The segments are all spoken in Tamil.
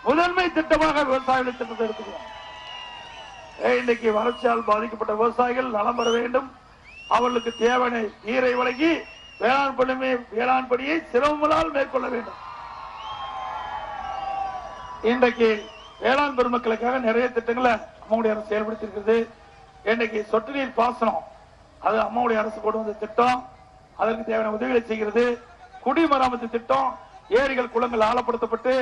முதன்மை திட்டமாக விவசாயிகளை திட்டத்தை எடுத்துக்கிறோம். இன்னைக்கு வறட்சியால் பாதிக்கப்பட்ட விவசாயிகள் நலம் பெற வேண்டும், அவர்களுக்கு தேவையான நீரை வழங்கி வேளாண் பணியை சிரமங்களால் மேற்கொள்ள வேண்டும். இன்றைக்கு வேளாண் பெருமக்களுக்காக நிறைய திட்டங்களை அம்மாவுடைய அரசு செயல்படுத்தி இருக்கிறது. இன்னைக்கு சொட்டு நீர் பாசனம் அது அம்மாவுடைய அரசு கொண்டு வந்த திட்டம், அதற்கு தேவையான உதவிகளை செய்கிறது. குடிமராமத்து திட்டம், ஏரிகள் குளங்கள் ஆழப்படுத்தப்பட்டு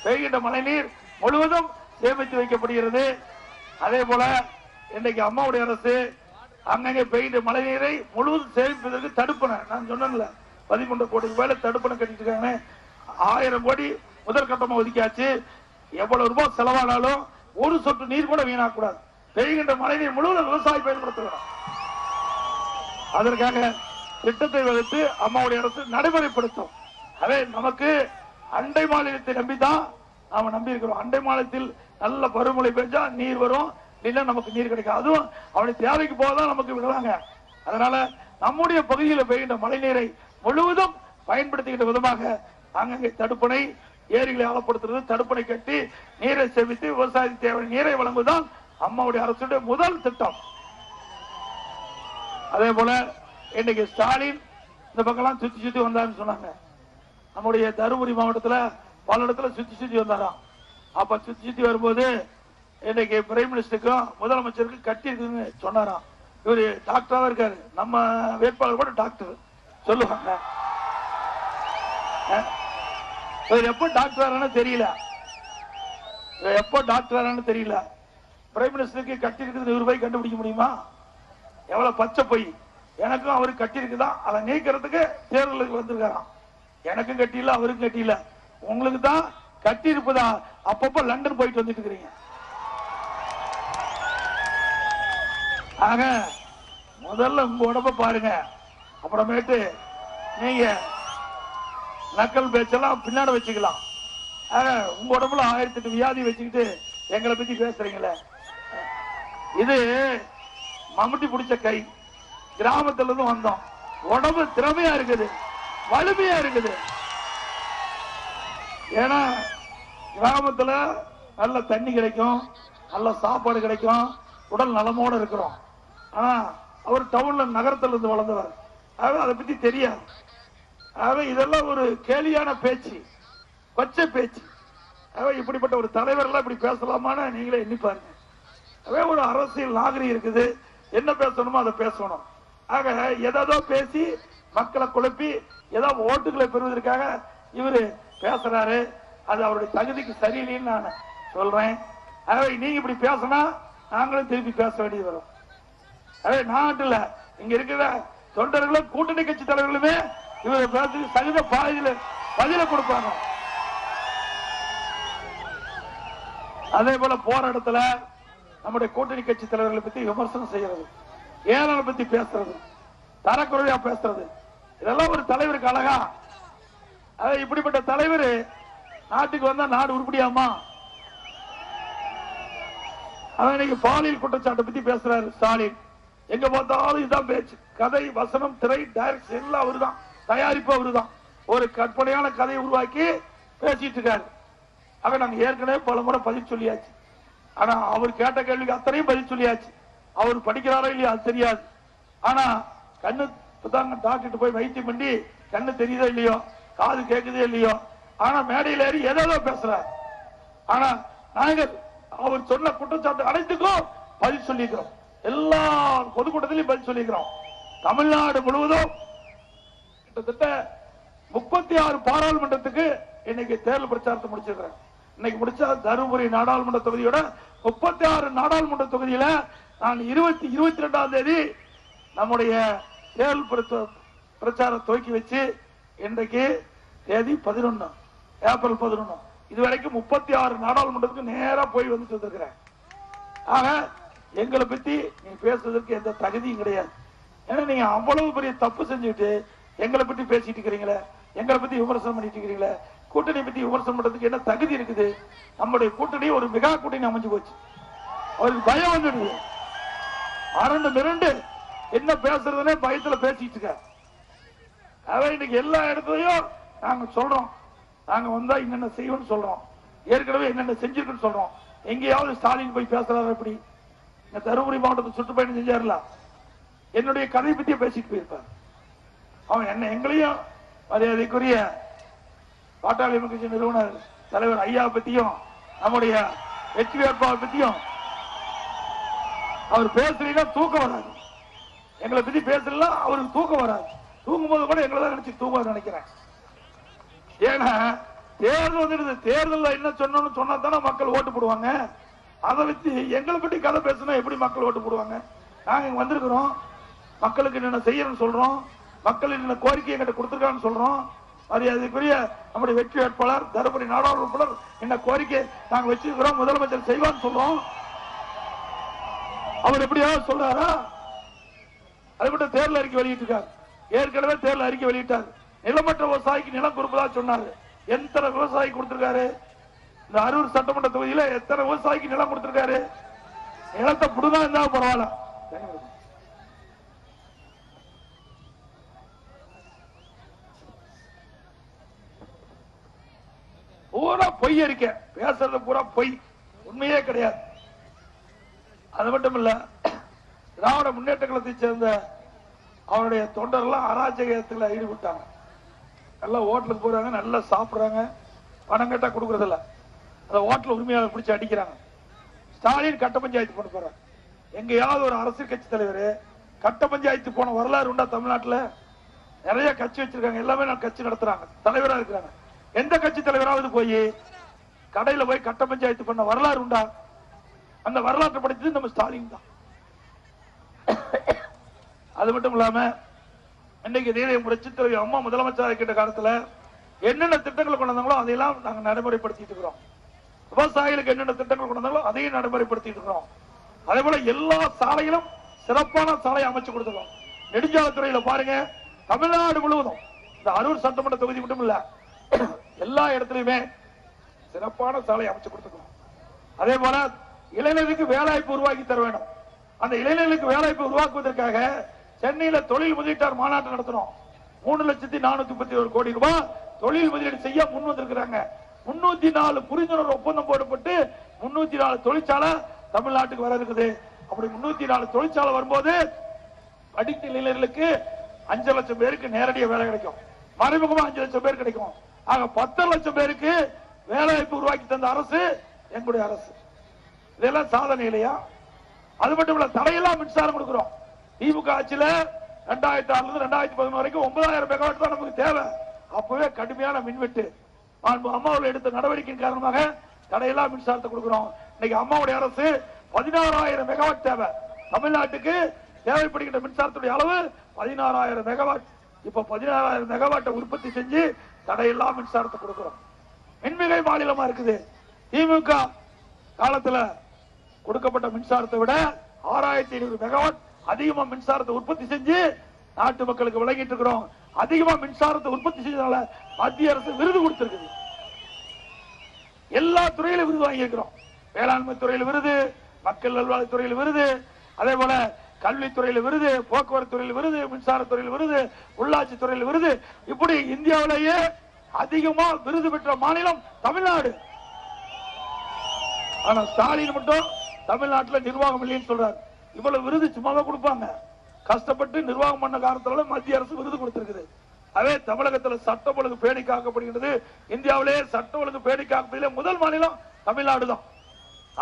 பெய்கின்ற மழைநீர் முழுவதும் சேமித்து வைக்கப்படுகிறது. அதே போல இன்னைக்கு அம்மாவுடைய அரசு அங்கங்கே பெய்கின்ற மழை நீரை முழுவதும் சேமிப்பதற்கு தடுப்பணை, நான் சொன்னேன்ல 13 கோடி ரூபாயில தடுப்பணை கட்டிட்டு இருக்காங்க. 1000 கோடி முதல் கட்டமா ஒதுக்கியாச்சு. எவ்வளவு ரூபாய் செலவானாலும் ஒரு சொட்டு நீர் கூட வீணாக்கூடாது. பெய்கின்ற மழை நீர் முழுவதும் விவசாயி பயன்படுத்தணும். அதற்காக திட்டத்தை வகுத்து அம்மாவுடைய அரசு நடைமுறைப்படுத்தும். அதே நமக்கு அண்டை மாநிலத்தை நம்பிதான் நாம நம்பி இருக்கிறோம். அண்டை மாநிலத்தில் நல்ல பருவமழை பெஞ்சா நீர் வரும், இல்ல நமக்கு நீர் கிடைக்கும். அதுவும் அவனுடைய தேவைக்கு போகதான் நமக்கு விடுவாங்க. அதனால நம்முடைய பகுதியில் பெய்கின்ற மழை நீரை முழுவதும் பயன்படுத்துகின்ற விதமாக அங்கங்கே தடுப்பணை, ஏரிகளை ஆழப்படுத்துறது, தடுப்பணை கட்டி நீரை சேமித்து விவசாயத்துக்கு தேவை நீரை வழங்குவதுதான் அம்மாவுடைய அரசுடைய முதல் திட்டம். அதே போல இன்னைக்கு ஸ்டாலின் இந்த பக்கம் சுத்தி வந்தாருன்னு சொன்னாங்க. நம்முடைய தருமபுரி மாவட்டத்தில் பல இடத்துல சுத்தி வந்தாராம். அப்ப சுத்தி வரும்போது இன்னைக்கு பிரைம் மினிஸ்டருக்கும் முதலமைச்சருக்கும் கட்டி இருக்குன்னு சொன்னாராம். இவரு டாக்டரா இருக்காரு, நம்ம வேட்பாளர் கூட டாக்டர் சொல்லுவாங்க. எப்ப டாக்டர் தெரியல, எப்ப டாக்டர் தெரியல. பிரைம் மினிஸ்டருக்கு கட்டி இருக்குது இவரு போய் கண்டுபிடிக்க முடியுமா? எவ்வளவு பச்சை போய். எனக்கும் அவருக்கு கட்டி இருக்குதான், அதை நீக்கிறதுக்கு தேர்தலுக்கு வந்திருக்காராம். எனக்கும் கட்டி இல்ல, அவருக்கும் கட்டி இல்ல. உங்களுக்கு தான் கட்டி இருப்பதா அப்பப்ப லண்டன் போயிட்டு வந்துட்டு இருக்கிறீங்க. ஆக முதல்ல உங்க உடம்ப பாருங்க, அப்புறமேட்டு நீங்க நக்கல் பேச்செல்லாம் பின்னாடி வச்சுக்கலாம். ஆக உங்க உடம்புல 1008 வியாதி வச்சுக்கிட்டு எங்களை பத்தி பேசுறீங்களே, இது மம்முட்டி பிடிச்ச கை. கிராமத்துல இருந்து வந்தோம், உடம்பு திறமையா இருக்குது, வலிமையா இருக்குது. ஏன்னா கிராமத்துல நல்ல தண்ணி கிடைக்கும், நல்ல சாப்பாடு கிடைக்கும், உடல் நலமோட இருக்கிறோம். ஆனா அவர் டவுன்ல நகரத்துல இருந்து வளர்ந்தவர், அதை பத்தி தெரியாது. இதெல்லாம் ஒரு கேலியான பேச்சு, பச்சை பேச்சு. இப்படிப்பட்ட ஒரு தலைவர் எல்லாம் இப்படி பேசலாமான்னு நீங்களே எண்ணி பாருங்க. ஒரு அரசியல் நாகரிகம் இருக்குது, என்ன பேசணுமோ அதை பேசணும். ஆக ஏதோ பேசி மக்களை குழப்பி ஏதாவது ஓட்டுகளை பெறுவதற்காக இவரு பேசுறாரு. அது அவருடைய தகுதிக்கு சரியில்லைன்னு நான் சொல்றேன். நீங்க இப்படி பேசினா நாங்களும் திருப்பி பேச வேண்டியது வரும். நாட்டுல இங்க இருக்கிற தொண்டர்களும் கூட்டணி கட்சி தலைவர்களுமே இவரை பேசி தகுந்த பதில கொடுப்பாங்க. அதே போல போற இடத்துல நம்முடைய கூட்டணி கட்சி தலைவர்களை பத்தி விமர்சனம் செய்யறது, ஏழை பத்தி பேசுறது, தரக்குறையா பேசுறது, இதெல்லாம் ஒரு தலைவருக்கு அழகா? இப்படிப்பட்ட தலைவர் நாட்டுக்கு வந்தா நாடு உருப்படியாமா? இன்னைக்கு பாலியல் குற்றச்சாட்டை பத்தி பேசுறாரு ஸ்டாலின். எங்க பார்த்தாலும் இதுதான் பேச்சு. கதை, வசனம், திரை, டைரக்ட் எல்லாம் அவருதான், தயாரிப்பு அவருதான். ஒரு கற்பனையான கதையை உருவாக்கி பேசிட்டு இருக்காரு. ஆக நாங்க ஏற்கனவே பல முறை பதில் சொல்லியாச்சு. ஆனா அவர் கேட்ட கேள்விக்கு அத்தனையும் பதில் சொல்லியாச்சு. அவர் படிக்கிறாரோ இல்லையா அது தெரியாது. ஆனா கண்ணு டாக்டர் போய் வைத்தியம் பண்ணி கண்ணு தெரியுதோ இல்லையோ, காது கேட்குதோ இல்லையோ, ஆனா மேடையில் ஏறி ஏதோ பேசுறாரு. ஆனா நாங்கள் அவர் சொன்ன குற்றச்சாட்டு அனைத்துக்கும் பதில் சொல்லிக்கிறோம். எல்லா பொதுக்கூட்டத்திலையும் பதில் சொல்லிக்கிறோம். தமிழ்நாடு முழுவதும் கிட்டத்தட்ட 36 பாராளுமன்றத்துக்கு இன்னைக்கு தேர்தல் பிரச்சாரத்தை முடிச்சிருக்கிறேன். இன்னைக்கு முடிச்ச தருமபுரி நாடாளுமன்ற தொகுதியோட 36 நாடாளுமன்ற தொகுதியில நான் 22ஆம் தேதி நம்முடைய தேர்தல் பிரச்சாரம் துவக்கி வச்சு இன்றைக்கு தேதி 11 ஏப்ரல் 11 இதுவரைக்கும் 36 நாடாளுமன்றத்துக்கு நேரா போய் வந்துட்டு இருக்கிறேன். ஆக எங்களை பத்தி நீ பேசுறதுக்கு எந்த தகுதியும் கிடையாது. ஏன்னா நீங்க அவ்வளவு பெரிய தப்பு செஞ்சுட்டு எங்களை பத்தி பேசிட்டு இருக்கிறீங்களே, எங்களை பத்தி விமர்சனம் பண்ணிட்டு இருக்கிறீங்களே, கூட்டணி பத்தி விமர்சனம் பண்றதுக்கு என்ன தகுதி இருக்குது? நம்முடைய கூட்டணி ஒரு மெகா கூட்டணி அமைஞ்சு போச்சு. அவருக்கு பயம் வந்துடுது, அரண்டு மிரண்டு என்ன பேசுறதுன்னே பயத்துல பேசிட்டு இருக்க. அதான் இன்னைக்கு எல்லா இடத்துலயும் நாங்க சொல்றோம், நாங்க வந்தா என்னென்ன செய்வோம்னு சொல்றோம். ஏற்கனவே என்னென்ன செஞ்சிருக்குன்னு சொல்றோம். எங்கேயாவது ஸ்டாலின் போய் பேசுறாரு? எப்படி இந்த தருமபுரி மாவட்டத்தை சுற்றுப்பயணம் செஞ்சாருல, என்னுடைய கதை பத்தியே பேசிட்டு போயிருப்பார். அவன் என்ன எங்களையும் மரியாதைக்குரிய பாட்டாளி கட்சி நிறுவனர் தலைவர் ஐயா பத்தியும் நம்முடைய வெற்றி வேட்பாளர் பத்தியும் அவர் பேசுறீங்கன்னா தூக்கம் வராது. எங்களை பத்தி பேசலாம் அவருக்கு தூக்கம் வராது. தூங்கும் போது கூட எங்களை தான் நினைச்சு தூங்க நினைக்கிறேன். ஏன்னா தேர்தல் வந்துடுது. தேர்தல் என்ன சொன்னோம்னு சொன்னா தானே மக்கள் ஓட்டு போடுவாங்க. அதை வச்சு எங்களை பற்றி கதை பேசினா எப்படி மக்கள் ஓட்டு போடுவாங்க? நாங்க இங்க வந்திருக்கிறோம், மக்களுக்கு என்ன செய்யணும்னு சொல்றோம், மக்கள் என்ன கோரிக்கை எங்கிட்ட கொடுத்துருக்கான்னு சொல்றோம். மரியாதைக்குரிய நம்முடைய வெற்றி வேட்பாளர் தருமபுரி நாடாளுமன்ற உறுப்பினர் என்ன கோரிக்கை நாங்க வச்சிருக்கிறோம், முதலமைச்சர் செய்வான்னு சொல்றோம். அவர் எப்படியாவது சொல்றாரா? அதை மட்டும் தேர்தல் அறிக்கை வெளியிட்டிருக்காரு. ஏற்கனவே தேர்தல் அறிக்கை வெளியிட்டார். நிலமற்ற விவசாயிக்கு நிலம் கொடுப்பதா சொன்னாரு. எத்தனை விவசாயி கொடுத்திருக்காரு? இந்த அரூர் சட்டமன்ற தொகுதியில எத்தனை விவசாயிக்கு நிலம் கொடுத்திருக்காரு? நிலத்தை புடுதா இருந்தா பரவாயில்ல. பூரா பொய் அறிக்கை, பேசுறது பூரா பொய், உண்மையே கிடையாது. அது மட்டும் இல்ல, திராவிட முன்னேற்ற கழகத்தை சேர்ந்த அவருடைய தொண்டர்கள் அராஜகத்தில் ஈடுபட்டாங்க. நல்லா ஹோட்டலுக்கு போறாங்க, நல்லா சாப்பிடுறாங்க, பணம் கேட்டா கொடுக்கறது இல்ல. அந்த ஹோட்டல் உரிமையாளர் பிடிச்சி அடிக்கிறாங்க. ஸ்டாலின் கட்ட பஞ்சாயத்து பண்ண போறாங்க. எங்கேயாவது ஒரு அரசியல் கட்சி தலைவர் கட்ட பஞ்சாயத்து போன வரலாறு உண்டா? தமிழ்நாட்டில் நிறைய கட்சி வச்சிருக்காங்க, எல்லாமே நான் கட்சி நடத்துறாங்க, தலைவரா இருக்கிறாங்க. எந்த கட்சி தலைவராவது போய் கடையில போய் கட்ட பஞ்சாயத்து பண்ண வரலாறு உண்டா? அந்த வரலாற்றை படித்தது நம்ம ஸ்டாலின் தான். அது மட்டும் இல்லாம இன்னைக்கு புரட்சி தலைவி அம்மா முதலமைச்சராக இருக்கின்ற காலத்துல என்னென்ன திட்டங்கள் கொண்டு வந்தாங்களோ அதையெல்லாம் நாங்க நடைமுறைப்படுத்திட்டு இருக்கிறோம். விவசாயிகளுக்கு என்னென்ன திட்டங்கள் கொண்டு வந்தாங்களோ அதையும் நடைமுறைப்படுத்திட்டு இருக்கிறோம். அதே போல எல்லா சாலைகளும் சிறப்பான சாலை அமைச்சு கொடுத்துருக்கோம். நெடுஞ்சாலைத்துறையில பாருங்க, தமிழ்நாடு முழுவதும் இந்த அரூர் சட்டமன்ற தொகுதி மட்டும் இல்ல, எல்லா இடத்துலயுமே சிறப்பான சாலை அமைச்சு கொடுத்துருக்கோம். அதே போல இளைஞர்களுக்கு வேலைவாய்ப்பு உருவாக்கி தர வேண்டும். அந்த இளைஞர்களுக்கு வேலைவாய்ப்பு உருவாக்குவதற்காக சென்னையில தொழில் முதலீட்டார் மாநாட்டு நடத்தணும். 3,431 கோடி ரூபாய் தொழில் முதலீடு செய்ய முன் வந்திருக்கிறாங்க. 304 புரிந்துணர்வு ஒப்பந்தம் போடப்பட்டு 304 தொழிற்சாலை தமிழ்நாட்டுக்கு வர இருக்குது. அப்படி 304 தொழிற்சாலை வரும்போது படித்த இளைஞர்களுக்கு 5 லட்சம் பேருக்கு நேரடியாக வேலை கிடைக்கும், மறைமுகமா 5 லட்சம் பேர் கிடைக்கும். ஆக 10 லட்சம் பேருக்கு வேலைவாய்ப்பு உருவாக்கி தந்த அரசு எங்களுடைய அரசு. இதெல்லாம் சாதனை இல்லையா? அது மட்டும் இல்ல, தடையெல்லாம் மின்சாரம் கொடுக்கிறோம். திமுக ஆட்சியில 2006 இருந்து 2011 வரைக்கும் 9000 மெகாவாட் தான் நமக்கு தேவை. அப்பவே கடுமையான மின்வெட்டு. அம்மாவில் எடுத்த நடவடிக்கையின் காரணமாக தடையெல்லாம் மின்சாரத்தை கொடுக்கிறோம். இன்னைக்கு அம்மாவுடைய அரசு 16,000 மெகாவாட் தேவை. தமிழ்நாட்டுக்கு தேவைப்படுகின்ற மின்சாரத்துடைய அளவு 16,000 மெகாவாட். இப்ப 16,000 மெகாவாட்டை உற்பத்தி செஞ்சு தடையெல்லாம் மின்சாரத்தை கொடுக்கிறோம். மின்மிகை மாநிலமா இருக்குது. திமுக காலத்துல கொடுக்கப்பட்ட மின்சாரத்தை விட 6,500 மெகாவாட் அதிகமா மின்சாரத்தை உற்பத்தி செஞ்சு நாட்டு மக்களுக்கு வழங்கிட்டு இருக்கிறோம். அதிகமா மின்சாரத்தை உற்பத்தி செஞ்சதால மத்திய அரசு விருது கொடுத்திருக்குது. எல்லா துறையிலும் விருது வாங்கி இருக்கிறோம். வேளாண்மை துறையில் விருது, மக்கள் நல்வாழ்வுத்துறையில் விருது, அதே போல கல்வித்துறையில் விருது, போக்குவரத்து துறையில் விருது, மின்சாரத்துறையில் விருது, உள்ளாட்சி துறையில் விருது. இப்படி இந்தியாவிலேயே அதிகமா விருது பெற்ற மாநிலம் தமிழ்நாடு. ஆனா ஸ்டாலின் மட்டும் தமிழ்நாட்டில் நிர்வாகம் இல்லைன்னு சொல்றாரு. இவ்வளவு விருது சும்மாவே கொடுப்பாங்க? கஷ்டப்பட்டு நிர்வாகம் பண்ண காரணத்தால மத்திய அரசு விருது கொடுத்திருக்குது. அதே தமிழகத்தில் சட்டம் ஒழுங்கு பேணி காக்கப்படுகிறது. இந்தியாவிலே சட்டம் ஒழுங்கு பேணி காக்கப்படுகிற முதல் மாநிலம் தமிழ்நாடு தான்.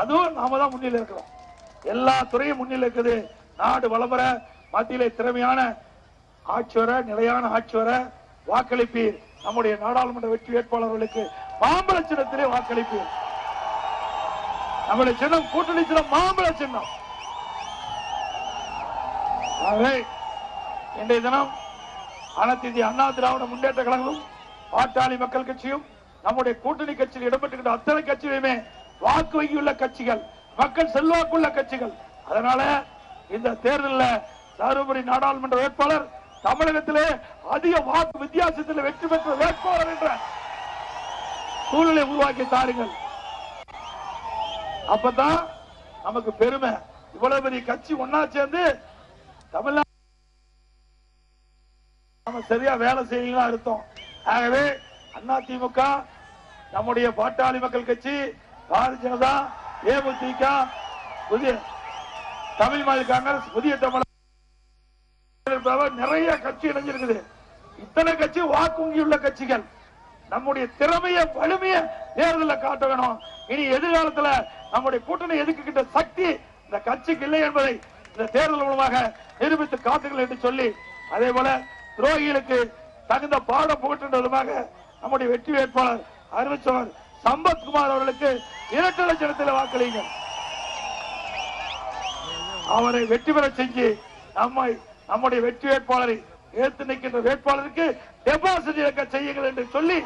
அதுவும் நாம தான் முன்னிலை இருக்கிறோம். எல்லா துறையும் முன்னிலை இருக்குது. நாடு வளம்பெற மத்தியிலே திறமையான ஆட்சி வர, நிலையான ஆட்சி வர வாக்களிப்பீர். நம்முடைய நாடாளுமன்ற வெற்றி வேட்பாளர்களுக்கு மாம்பழ சின்னத்திலே வாக்களிப்பீர். நம்முடைய சின்னம் கூட்டணி சின்னம் மாம்பழ சின்னம். இன்றைய தினம் அனைத்து இந்திய அண்ணா திராவிட முன்னேற்ற கழகமும் பாட்டாளி மக்கள் கட்சியும் நம்முடைய கூட்டணி கட்சியில் இடம்பெற்றுகின்ற அத்தனை கட்சியுமே வாக்கு வங்கியுள்ள கட்சிகள், மக்கள் செல்வாக்குள்ள கட்சிகள். அதனால இந்த தேர்தலில் தருமபுரி நாடாளுமன்ற வேட்பாளர் தமிழகத்திலே அதிக வாக்கு வித்தியாசத்தில் வெற்றி பெற்ற வேட்பாளர் என்ற சூழ்நிலை உருவாக்கி தாருங்கள். அப்பதான் நமக்கு பெருமை. இவ்வளவு பெரிய கட்சி ஒன்னா சேர்ந்து தமிழ்நாடு நம்ம சரியா வேலை செய்யலாம் அர்த்தம். ஆகவே அதிமுக நம்முடைய பாட்டாளி மக்கள் கட்சி, பாரதிய ஜனதா, தேமுதிக, புதிய தமிழ் மாநில காங்கிரஸ், புதிய தமிழ் நிறைய கட்சி இணைஞ்சிருக்குது. இத்தனை கட்சி வாக்குறுதி உள்ள கட்சிகள். நம்முடைய திறமைய வலிமைய தேர்தலில் காட்ட வேணும். இனி எதிர்காலத்தில் நம்முடைய கூட்டணி எதிர்க்கின்ற சக்தி இந்த கட்சிக்கு இல்லை என்பதை இந்த தேர்தல் மூலமாக நிரூபித்து காட்டுங்கள் என்று சொல்லி, அதே போல துரோகிகளுக்கு தகுந்த பாடம் புகட்டுவதாக நம்முடைய வெற்றி வேட்பாளர் அறிவிச்சவர் சம்பத்குமார் அவர்களுக்கு 2 லட்சத்தில் வாக்களிங்க. அவரை வெற்றி பெற செஞ்சு நம்முடைய வெற்றி வேட்பாளரை ஏற்று நிற்கின்ற வேட்பாளருக்கு டெபாசிட் இழக்க செய்யுங்கள் என்று சொல்லி